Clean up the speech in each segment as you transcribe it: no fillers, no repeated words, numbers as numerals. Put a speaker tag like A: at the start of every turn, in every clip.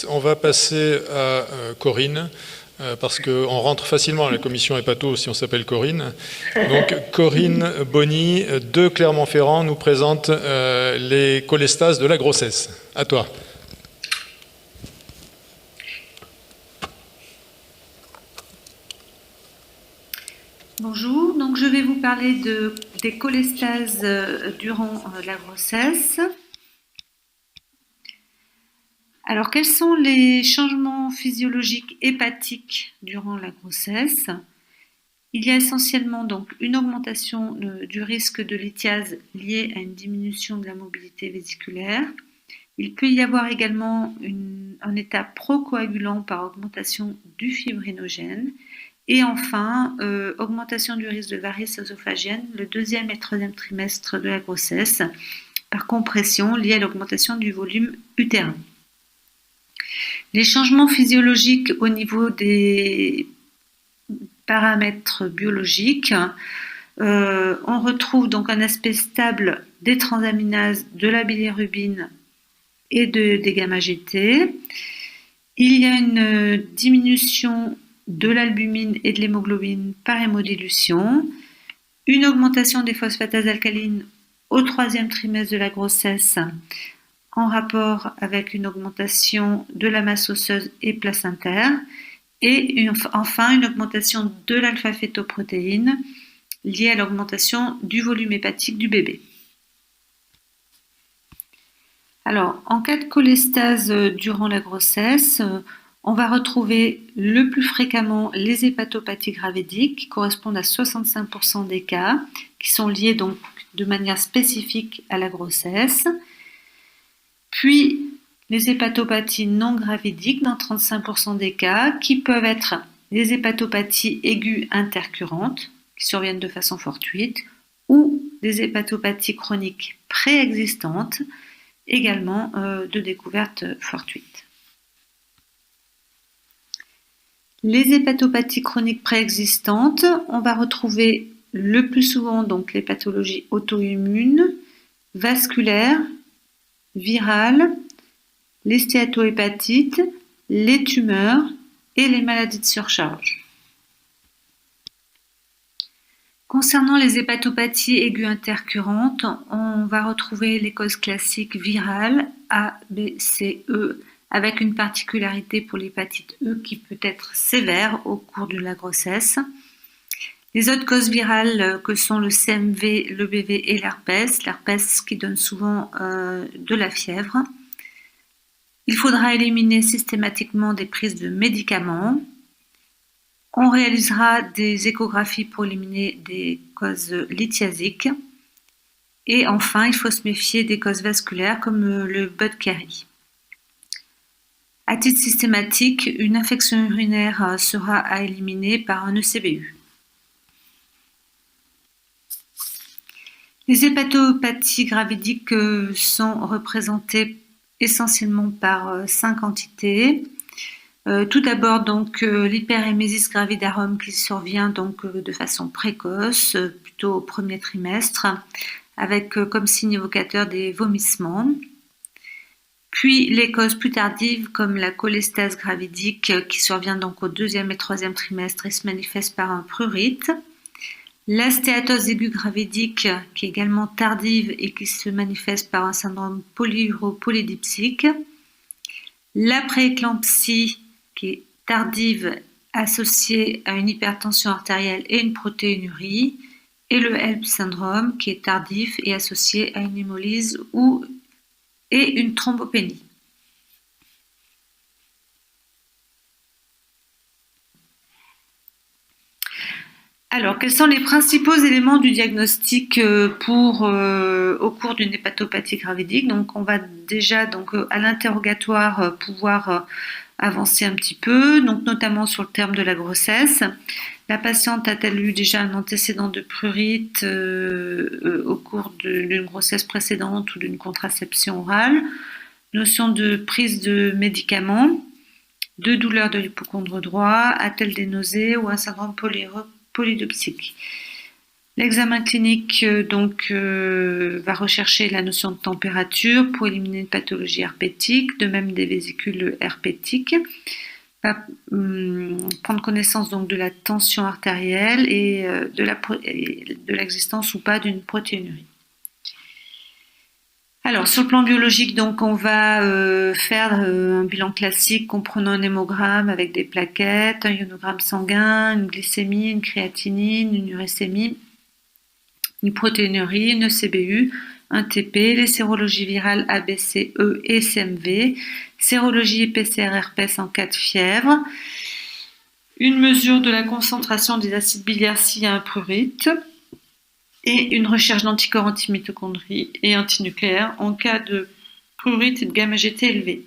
A: On va passer à Corinne, parce qu'on rentre facilement à la commission hépato si on s'appelle Corinne. Donc Corinne Bonny de Clermont-Ferrand nous présente les cholestases de la grossesse. À toi.
B: Bonjour, donc je vais vous parler des cholestases durant la grossesse. Alors, quels sont les changements physiologiques hépatiques durant la grossesse? Il y a essentiellement donc une augmentation du risque de lithiase liée à une diminution de la mobilité vésiculaire. Il peut y avoir également un état procoagulant par augmentation du fibrinogène. Et enfin, augmentation du risque de varices œsophagiennes le 2e et 3e trimestre de la grossesse par compression liée à l'augmentation du volume utérin. Les changements physiologiques au niveau des paramètres biologiques, on retrouve donc un aspect stable des transaminases, de la bilirubine et des gamma-GT. Il y a une diminution de l'albumine et de l'hémoglobine par hémodilution, une augmentation des phosphatases alcalines au 3e trimestre de la grossesse en rapport avec une augmentation de la masse osseuse et placentaire, et enfin une augmentation de l'alpha-fétoprotéine liée à l'augmentation du volume hépatique du bébé. Alors, en cas de cholestase durant la grossesse, on va retrouver le plus fréquemment les hépatopathies gravidiques qui correspondent à 65% des cas, qui sont liés donc de manière spécifique à la grossesse. Puis les hépatopathies non gravidiques dans 35% des cas, qui peuvent être les hépatopathies aiguës intercurrentes, qui surviennent de façon fortuite, ou des hépatopathies chroniques préexistantes, également de découverte fortuite. Les hépatopathies chroniques préexistantes, on va retrouver le plus souvent donc les pathologies auto-immunes, vasculaires, virales, les stéatohépatites, les tumeurs et les maladies de surcharge. Concernant les hépatopathies aiguës intercurrentes, on va retrouver les causes classiques virales A, B, C, E, avec une particularité pour l'hépatite E qui peut être sévère au cours de la grossesse. Les autres causes virales que sont le CMV, le BV et l'herpès qui donne souvent de la fièvre. Il faudra éliminer systématiquement des prises de médicaments. On réalisera des échographies pour éliminer des causes lithiasiques. Et enfin, il faut se méfier des causes vasculaires comme le Budd-Chiari. À titre systématique, une infection urinaire sera à éliminer par un ECBU. Les hépatopathies gravidiques sont représentées essentiellement par 5 entités. Tout d'abord donc l'hyperémesis gravidarum qui survient donc de façon précoce, plutôt au 1er trimestre, avec comme signe évocateur des vomissements. Puis les causes plus tardives comme la cholestase gravidique qui survient donc au 2e et 3e trimestre et se manifeste par un prurite. La stéatose aiguë gravidique qui est également tardive et qui se manifeste par un syndrome polyuropolydipsique. La prééclampsie qui est tardive associée à une hypertension artérielle et une protéinurie. Et le HELLP syndrome qui est tardif et associé à une hémolyse et une thrombopénie. Alors, quels sont les principaux éléments du diagnostic au cours d'une hépatopathie gravidique? Donc, on va déjà à l'interrogatoire pouvoir avancer un petit peu, donc notamment sur le terme de la grossesse. La patiente a-t-elle eu déjà un antécédent de prurite au cours d'une grossesse précédente ou d'une contraception orale? Notion de prise de médicaments, de douleur de l'hypocondre droit, a-t-elle des nausées ou un syndrome polydipsique? L'examen clinique va rechercher la notion de température pour éliminer une pathologie herpétique, de même des vésicules herpétiques. Va prendre connaissance donc de la tension artérielle et de l'existence ou pas d'une protéinurie. Alors, sur le plan biologique, donc, on va faire un bilan classique comprenant un hémogramme avec des plaquettes, un ionogramme sanguin, une glycémie, une créatinine, une uricémie, une protéinurie, une CBU, un TP, les sérologies virales ABCE et CMV, sérologie et PCR-herpès en cas de fièvre, une mesure de la concentration des acides biliaires s'il y a un prurite, et une recherche d'anticorps anti-mitochondrie et antinucléaires en cas de prurite et de gamma-GT élevé.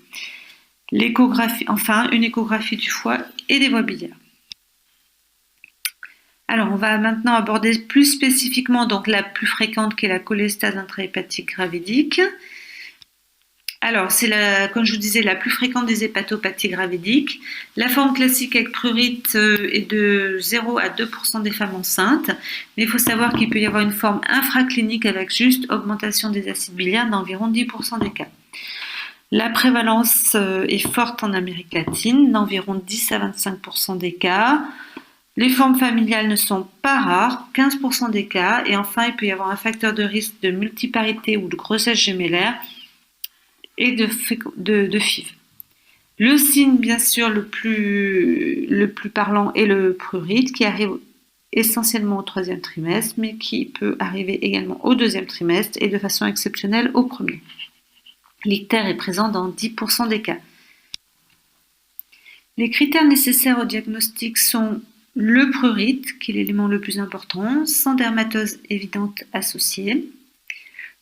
B: Enfin, une échographie du foie et des voies biliaires. Alors, on va maintenant aborder plus spécifiquement donc la plus fréquente qui est la cholestase intrahépatique gravidique. Alors, c'est comme je vous disais, la plus fréquente des hépatopathies gravidiques. La forme classique avec prurite est de 0 à 2% des femmes enceintes, mais il faut savoir qu'il peut y avoir une forme infraclinique avec juste augmentation des acides biliaires d'environ 10% des cas. La prévalence est forte en Amérique latine, d'environ 10 à 25% des cas. Les formes familiales ne sont pas rares, 15% des cas. Et enfin, il peut y avoir un facteur de risque de multiparité ou de grossesse gémellaire et de FIV. Le signe, bien sûr, le plus parlant est le prurite, qui arrive essentiellement au 3e trimestre, mais qui peut arriver également au 2e trimestre et de façon exceptionnelle au 1er. L'ictère est présent dans 10% des cas. Les critères nécessaires au diagnostic sont le prurite, qui est l'élément le plus important, sans dermatose évidente associée,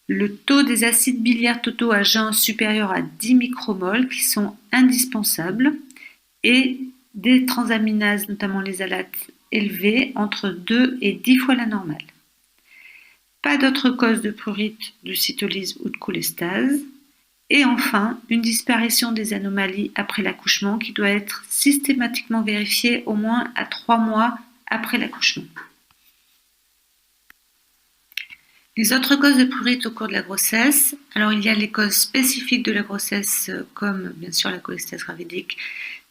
B: le taux des acides biliaires totaux à jeun supérieur à 10 micromoles qui sont indispensables et des transaminases, notamment les alates, élevées entre 2 et 10 fois la normale. Pas d'autres causes de prurite, de cytolyse ou de cholestase. Et enfin, une disparition des anomalies après l'accouchement qui doit être systématiquement vérifiée au moins à 3 mois après l'accouchement. Les autres causes de prurite au cours de la grossesse, alors il y a les causes spécifiques de la grossesse comme bien sûr la cholestase gravidique,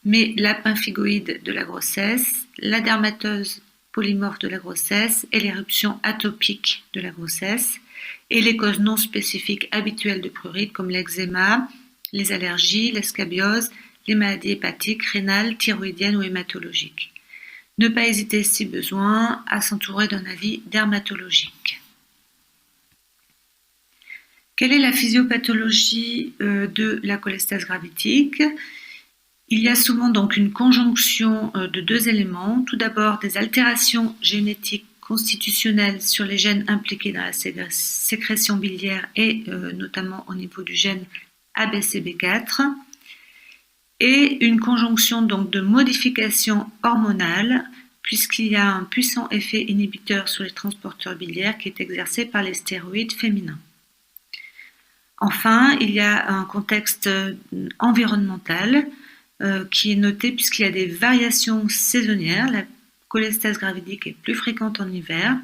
B: mais la pemphigoïde de la grossesse, la dermatose polymorphe de la grossesse et l'éruption atopique de la grossesse, et les causes non spécifiques habituelles de prurite comme l'eczéma, les allergies, la scabiose, les maladies hépatiques, rénales, thyroïdiennes ou hématologiques. Ne pas hésiter si besoin à s'entourer d'un avis dermatologique. Quelle est la physiopathologie de la cholestase gravidique ? Il y a souvent donc une conjonction de 2 éléments. Tout d'abord, des altérations génétiques constitutionnelles sur les gènes impliqués dans la sécrétion biliaire et notamment au niveau du gène ABCB4 et une conjonction donc de modifications hormonales puisqu'il y a un puissant effet inhibiteur sur les transporteurs biliaires qui est exercé par les stéroïdes féminins. Enfin, il y a un contexte environnemental qui est noté puisqu'il y a des variations saisonnières. La cholestase gravidique est plus fréquente en hiver.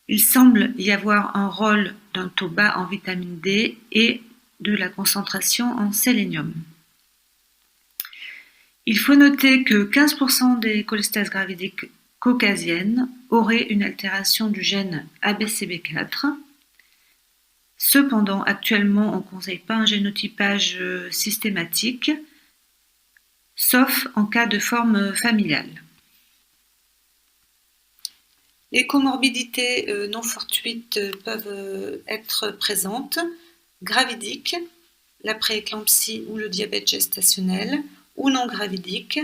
B: Il semble y avoir un rôle d'un taux bas en vitamine D et de la concentration en sélénium. Il faut noter que 15% des cholestases gravidiques caucasiennes auraient une altération du gène ABCB4. Cependant, actuellement, on ne conseille pas un génotypage systématique, sauf en cas de forme familiale. Les comorbidités non fortuites peuvent être présentes, gravidiques, la prééclampsie ou le diabète gestationnel, ou non gravidiques,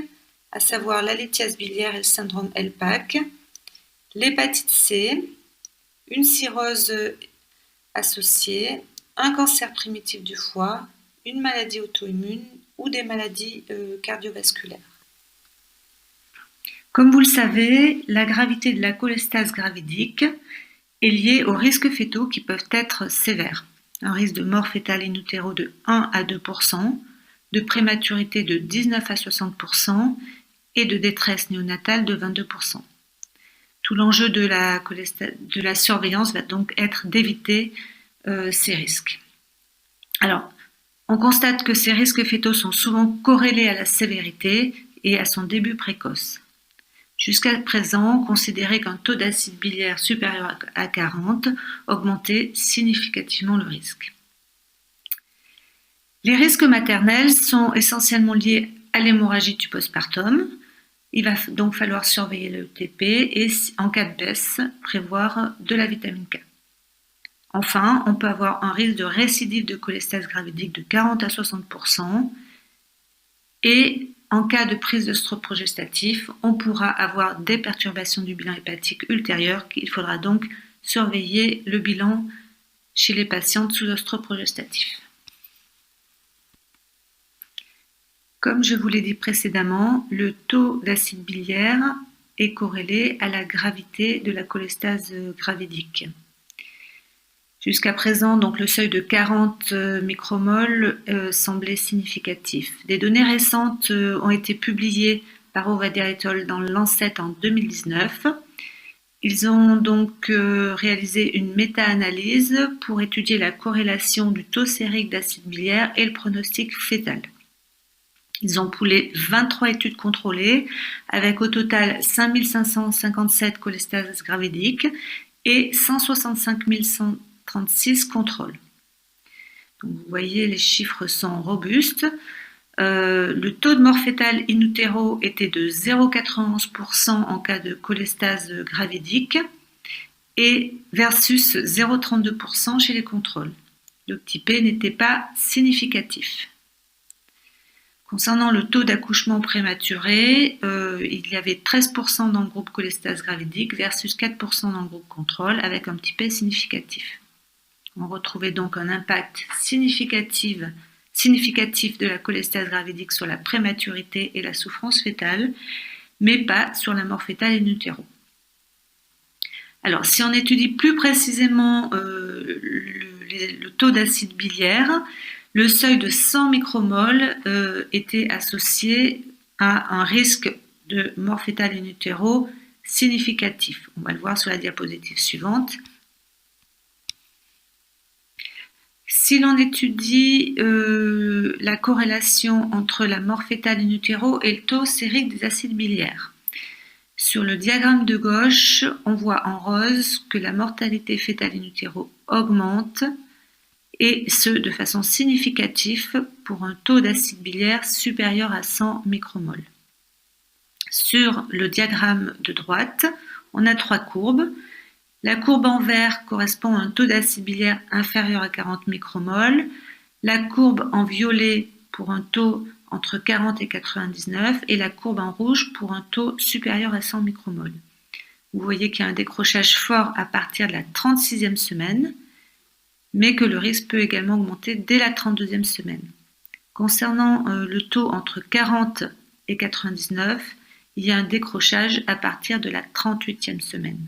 B: à savoir la lithiase biliaire et le syndrome LPAC, l'hépatite C, une cirrhose associée, un cancer primitif du foie, une maladie auto-immune ou des maladies cardiovasculaires. Comme vous le savez, la gravité de la cholestase gravidique est liée aux risques fétaux qui peuvent être sévères. Un risque de mort fœtale in utero de 1 à 2%, de prématurité de 19 à 60% et de détresse néonatale de 22%. Tout l'enjeu de la surveillance va donc être d'éviter ces risques. Alors, on constate que ces risques fétaux sont souvent corrélés à la sévérité et à son début précoce. Jusqu'à présent, on considérait qu'un taux d'acide biliaire supérieur à 40 augmentait significativement le risque. Les risques maternels sont essentiellement liés à l'hémorragie du postpartum. Il va donc falloir surveiller le TP et, en cas de baisse, prévoir de la vitamine K. Enfin, on peut avoir un risque de récidive de cholestase gravidique de 40 à 60%. Et en cas de prise d'œstrogène progestatif, on pourra avoir des perturbations du bilan hépatique ultérieures. Il faudra donc surveiller le bilan chez les patientes sous œstrogène progestatif. Comme je vous l'ai dit précédemment, le taux d'acide biliaire est corrélé à la gravité de la cholestase gravidique. Jusqu'à présent, donc, le seuil de 40 micromoles semblait significatif. Des données récentes ont été publiées par Ovadia et al. Dans le Lancet en 2019. Ils ont donc réalisé une méta-analyse pour étudier la corrélation du taux sérique d'acide biliaire et le pronostic fœtal. Ils ont poolé 23 études contrôlées avec au total 5557 cholestases gravidiques et 165 136 contrôles. Donc, vous voyez, les chiffres sont robustes. Le taux de mort fœtale in utero était de 0,91% en cas de cholestase gravidique et versus 0,32% chez les contrôles. Le petit p n'était pas significatif. Concernant le taux d'accouchement prématuré, il y avait 13% dans le groupe cholestase gravidique versus 4% dans le groupe contrôle avec un petit p significatif. On retrouvait donc un impact significatif de la cholestase gravidique sur la prématurité et la souffrance fœtale, mais pas sur la mort fœtale in utero. Alors, si on étudie plus précisément le taux d'acide biliaire, le seuil de 100 micromoles était associé à un risque de mort fœtale in utero significatif. On va le voir sur la diapositive suivante. Si l'on étudie la corrélation entre la mort fœtale in utero et le taux sérique des acides biliaires, sur le diagramme de gauche, on voit en rose que la mortalité fœtale in utero augmente et ce de façon significative pour un taux d'acide biliaire supérieur à 100 micromoles. Sur le diagramme de droite, on a 3 courbes. La courbe en vert correspond à un taux d'acide biliaire inférieur à 40 micromoles, la courbe en violet pour un taux entre 40 et 99 et la courbe en rouge pour un taux supérieur à 100 micromoles. Vous voyez qu'il y a un décrochage fort à partir de la 36e semaine, mais que le risque peut également augmenter dès la 32e semaine. Concernant le taux entre 40 et 99, il y a un décrochage à partir de la 38e semaine.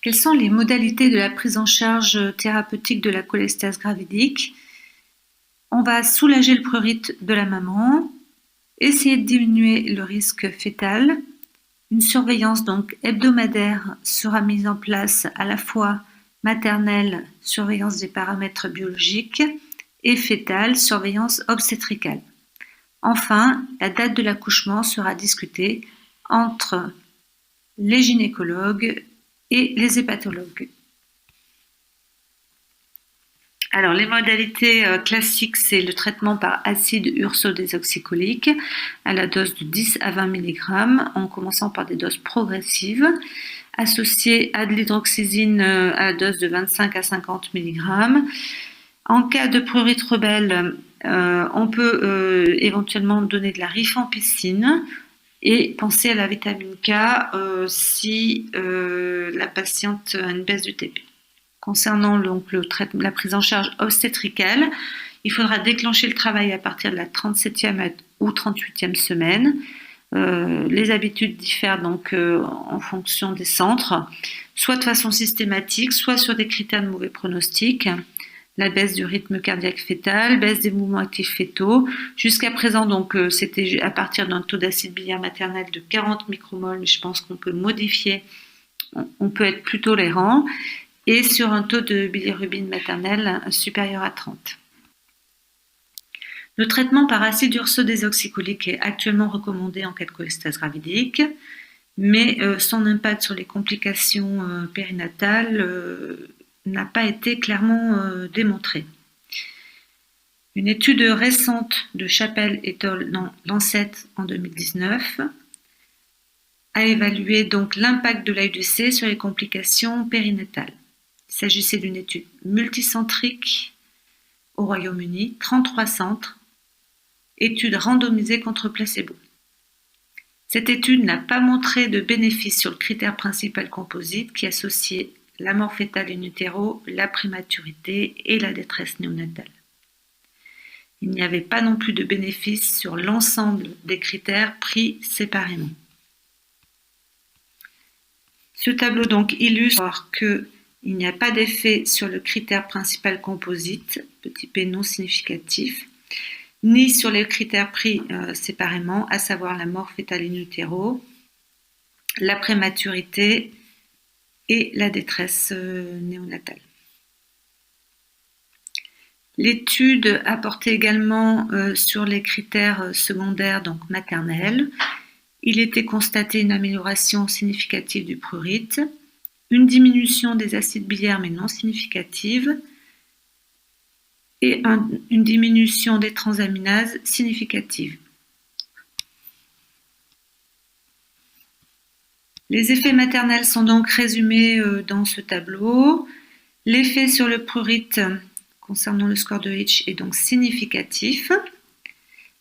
B: Quelles sont les modalités de la prise en charge thérapeutique de la cholestase gravidique? On va soulager le prurite de la maman, essayer de diminuer le risque fœtal. Une surveillance donc hebdomadaire sera mise en place à la fois maternelle, surveillance des paramètres biologiques, et fœtale, surveillance obstétricale. Enfin, la date de l'accouchement sera discutée entre les gynécologues et les hépatologues. Alors, les modalités classiques, c'est le traitement par acide urso-désoxycholique à la dose de 10 à 20 mg, en commençant par des doses progressives, associées à de l'hydroxyzine à la dose de 25 à 50 mg. En cas de prurite rebelle, on peut éventuellement donner de la rifampicine et penser à la vitamine K si la patiente a une baisse du TP. Concernant donc la prise en charge obstétricale, il faudra déclencher le travail à partir de la 37e ou 38e semaine. Les habitudes diffèrent donc en fonction des centres, soit de façon systématique, soit sur des critères de mauvais pronostic. la baisse du rythme cardiaque fœtal, baisse des mouvements actifs fœtaux. Jusqu'à présent, donc, c'était à partir d'un taux d'acide biliaire maternel de 40 micromoles, mais je pense qu'on peut modifier, on peut être plus tolérant, et sur un taux de bilirubine maternelle supérieur à 30. Le traitement par acide urso-désoxycholique est actuellement recommandé en cas de cholestase gravidique, mais son impact sur les complications périnatales n'a pas été clairement démontré. Une étude récente de Chappell et al. Dans Lancet en 2019 a évalué donc l'impact de l'AUDC sur les complications périnatales. Il s'agissait d'une étude multicentrique au Royaume-Uni, 33 centres, étude randomisée contre placebo. Cette étude n'a pas montré de bénéfice sur le critère principal composite qui associait la mort fœtale in utero, la prématurité et la détresse néonatale. Il n'y avait pas non plus de bénéfice sur l'ensemble des critères pris séparément. Ce tableau donc illustre qu'il n'y a pas d'effet sur le critère principal composite, petit p non significatif, ni sur les critères pris séparément, à savoir la mort fœtale in utero, la prématurité et la détresse néonatale. L'étude a porté également sur les critères secondaires, donc maternels. Il était constaté une amélioration significative du prurite, une diminution des acides biliaires mais non significative, et une diminution des transaminases significative. Les effets maternels sont donc résumés dans ce tableau. L'effet sur le prurite concernant le score de Hitch est donc significatif.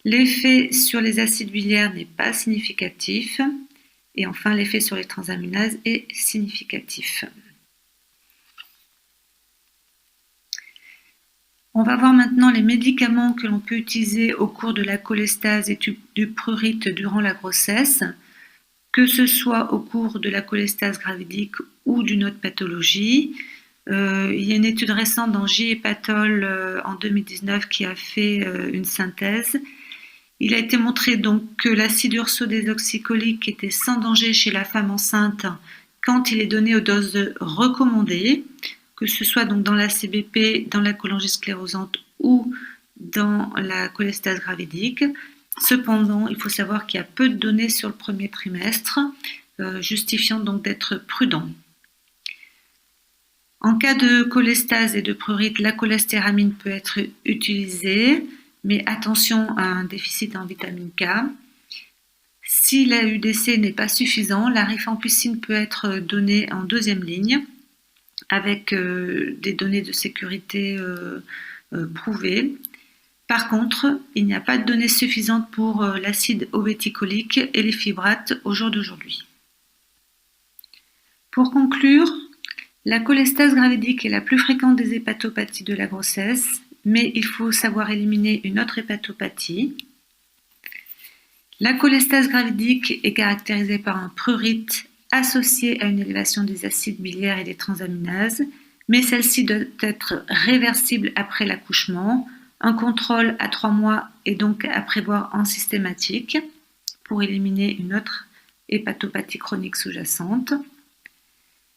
B: L'effet sur les acides biliaires n'est pas significatif. Et enfin, l'effet sur les transaminases est significatif. On va voir maintenant les médicaments que l'on peut utiliser au cours de la cholestase et du prurite durant la grossesse, que ce soit au cours de la cholestase gravidique ou d'une autre pathologie. Il y a une étude récente dans J. et Patol en 2019 qui a fait une synthèse. Il a été montré donc que l'acide urso-désoxycholique était sans danger chez la femme enceinte quand il est donné aux doses recommandées, que ce soit donc dans la CBP, dans la cholangite sclérosante ou dans la cholestase gravidique. Cependant, il faut savoir qu'il y a peu de données sur le premier trimestre, justifiant donc d'être prudent. En cas de cholestase et de prurite, la cholestéramine peut être utilisée, mais attention à un déficit en vitamine K. Si la UDC n'est pas suffisant, la rifampicine peut être donnée en deuxième ligne avec des données de sécurité prouvées. Par contre, il n'y a pas de données suffisantes pour l'acide obéticolique et les fibrates au jour d'aujourd'hui. Pour conclure, la cholestase gravidique est la plus fréquente des hépatopathies de la grossesse, mais il faut savoir éliminer une autre hépatopathie. La cholestase gravidique est caractérisée par un prurite associé à une élévation des acides biliaires et des transaminases, mais celle-ci doit être réversible après l'accouchement. Un contrôle à 3 mois est donc à prévoir en systématique pour éliminer une autre hépatopathie chronique sous-jacente.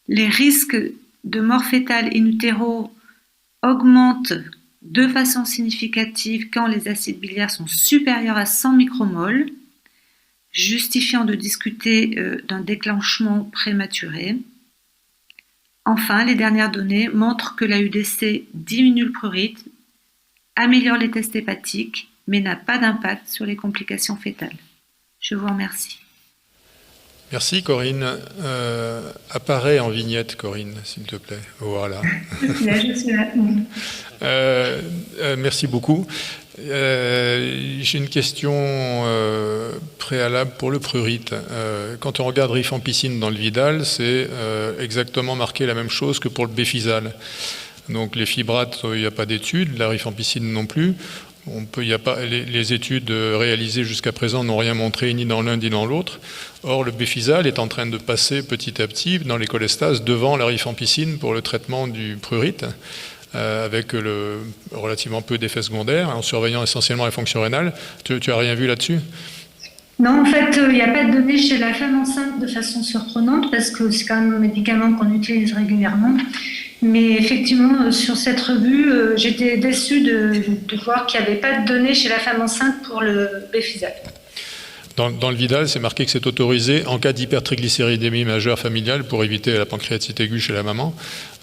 B: Les risques de mort fœtale in utero augmentent de façon significative quand les acides biliaires sont supérieurs à 100 micromoles, justifiant de discuter d'un déclenchement prématuré. Enfin, les dernières données montrent que la UDC diminue le prurite, améliore les tests hépatiques, mais n'a pas d'impact sur les complications fœtales. Je vous remercie.
A: Merci Corinne. Apparaît en vignette, Corinne, s'il te plaît. Voilà.
C: Là, je suis là.
A: Merci beaucoup. J'ai une question préalable pour le prurite. Quand on regarde rifampicine dans le Vidal, c'est exactement marqué la même chose que pour le Befisal. Donc les fibrates, il n'y a pas d'études, la rifampicine non plus. Les études réalisées jusqu'à présent n'ont rien montré ni dans l'un ni dans l'autre. Or, le Befisal est en train de passer petit à petit dans les cholestases devant la rifampicine pour le traitement du prurite, avec relativement peu d'effets secondaires, en surveillant essentiellement les fonctions rénales. Tu n'as rien vu là-dessus ?
B: Non, en fait, il n'y a pas de données chez la femme enceinte de façon surprenante parce que c'est quand même un médicament qu'on utilise régulièrement. Mais effectivement, sur cette revue, j'étais déçue de voir qu'il n'y avait pas de données chez la femme enceinte pour le Befisal.
A: Dans le Vidal, c'est marqué que c'est autorisé en cas d'hypertriglycéridémie majeure familiale pour éviter la pancréatite aiguë chez la maman,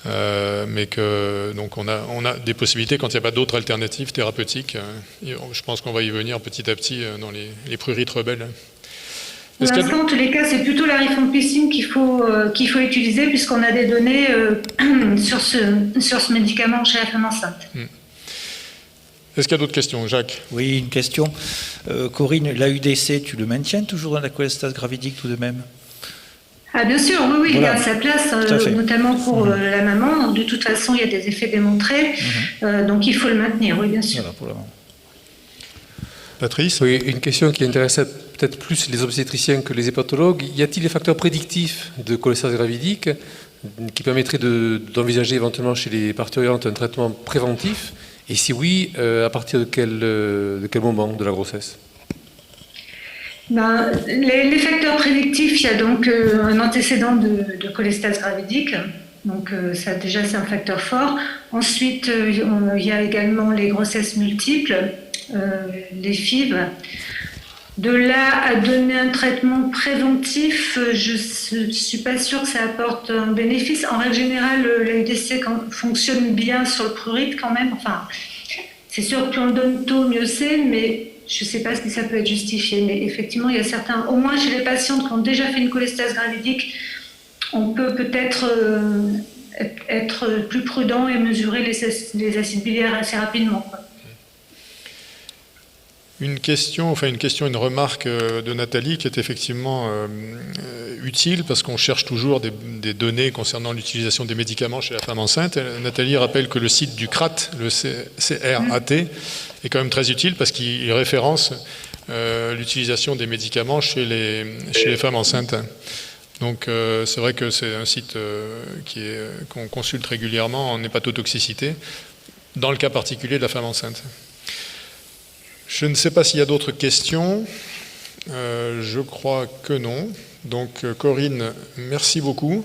A: mais que donc on a des possibilités quand il n'y a pas d'autres alternatives thérapeutiques. Je pense qu'on va y venir petit à petit dans les prurites rebelles.
B: Pour l'instant, en tous les cas, c'est plutôt la rifampicine qu'il faut utiliser puisqu'on a des données sur ce médicament chez la femme enceinte.
A: Est-ce qu'il y a d'autres questions, Jacques ?
C: Oui, une question. Corinne, l'AUDC, tu le maintiens toujours dans la cholestase gravidique tout de même ?
B: Ah bien sûr, oui, voilà. Il a sa place, notamment pour la maman. De toute façon, il y a des effets démontrés, donc il faut le maintenir, oui, bien sûr.
C: Voilà, pour la maman.
A: Patrice ?
D: Oui, une question qui intéressait peut-être plus les obstétriciens que les hépatologues. Y a-t-il des facteurs prédictifs de cholestase gravidique qui permettraient d'envisager éventuellement chez les parturientes un traitement préventif ? Et si oui, à partir de quel moment de la grossesse ?
B: Les facteurs prédictifs, il y a donc un antécédent de cholestase gravidique. Donc ça déjà c'est un facteur fort. Ensuite, il y a également les grossesses multiples, les FIV. De là à donner un traitement préventif, je ne suis pas sûre que ça apporte un bénéfice. En règle générale, l'AUDC fonctionne bien sur le prurite quand même. Enfin, c'est sûr que plus on le donne tôt, mieux c'est, mais je ne sais pas si ça peut être justifié. Mais effectivement, il y a certains, au moins chez les patientes qui ont déjà fait une cholestase gravidique, on peut peut-être être plus prudent et mesurer les acides biliaires assez rapidement, quoi.
A: Une remarque de Nathalie qui est effectivement utile parce qu'on cherche toujours des données concernant l'utilisation des médicaments chez la femme enceinte. Nathalie rappelle que le site du CRAT, le CRAT, est quand même très utile parce qu'il référence l'utilisation des médicaments chez les femmes enceintes. Donc c'est vrai que c'est un site qu'on consulte régulièrement en hépatotoxicité, dans le cas particulier de la femme enceinte. Je ne sais pas s'il y a d'autres questions. Je crois que non. Donc Corinne, merci beaucoup.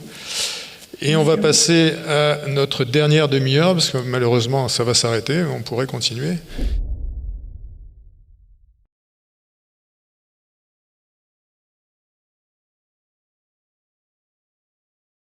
A: Et on va passer à notre dernière demi-heure, parce que malheureusement ça va s'arrêter, on pourrait continuer.